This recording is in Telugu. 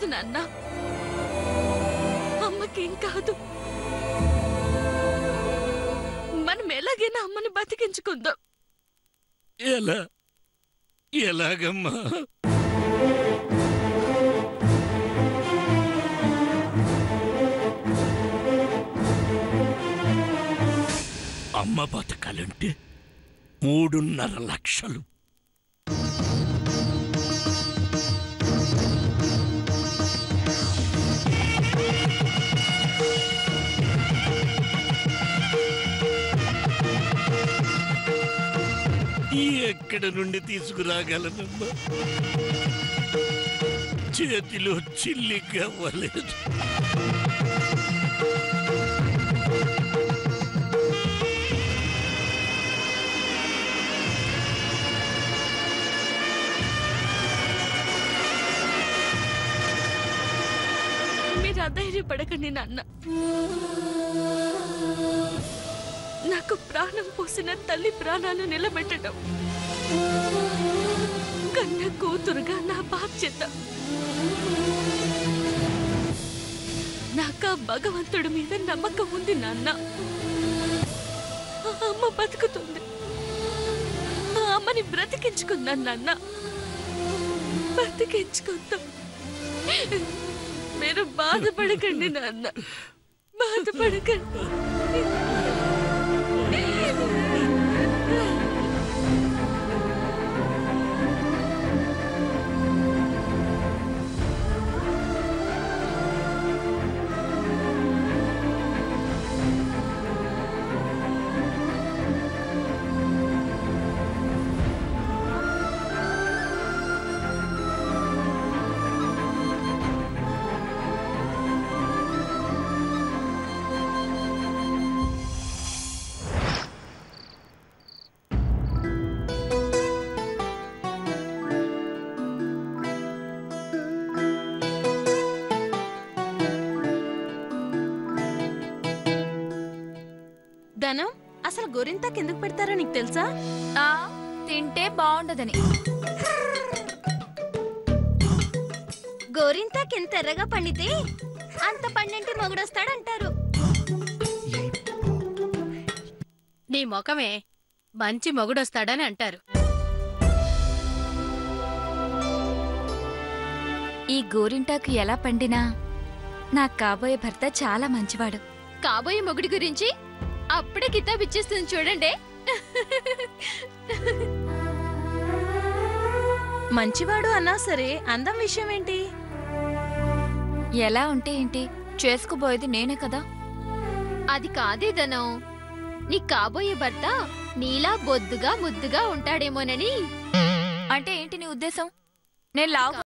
లేదు నాన్న, అమ్మకేం కాదు. మనం ఎలాగైనా అమ్మని బతికించుకుందాం. ఎలాగమ్మా? అమ్మ బతకాలంటే 3.5 లక్షలు. ఎక్కడ నుండి తీసుకురాగలనమ్మా? చేతిలో చిల్లి కావలేదు. మీరు అధైర్యపడకండి నాన్న. నాకు ప్రాణం పోసిన తల్లి ప్రాణాలు నిలబెట్టడం కన్న కూతురుగా నా బాధ్యత. నాకు భగవంతుడి మీద నమ్మకం ఉంది నాన్న. అమ్మ బతుకుతుంది. అమ్మని బ్రతికించుకున్నాను నాన్న, బ్రతికించుకుందాం. మీరు బాధపడకండి నాన్న, బాధపడకండి. ధనం, అసలు గోరింతాకు ఎందుకు పెడతారో నీకు తెలుసా? తింటే బాగుండదని. గోరింతాకు ఎంత ఎర్రగా పండితే అంత పండింటి మొగుడొస్తాడంటారు. నీ ముఖమే మంచి మొగుడొస్తాడని అంటారు. ఈ గోరింటాకు ఎలా పండినా నా కాబోయే భర్త చాలా మంచివాడు. కాబోయే మొగుడి గురించి అప్పుడే కితాబ్ ఇచ్చేస్తుంది చూడండి. మంచివాడు అన్నా సరే అందం విషయం ఏంటి? ఎలా ఉంటే ఏంటి, చేసుకుపోయేది నేనే కదా. అది కాదే ధనం, నీ కాబోయే భర్త నీలా బొద్దుగా ముద్దుగా ఉంటాడేమోనని. అంటే ఏంటి నీ ఉద్దేశం? నేను లావు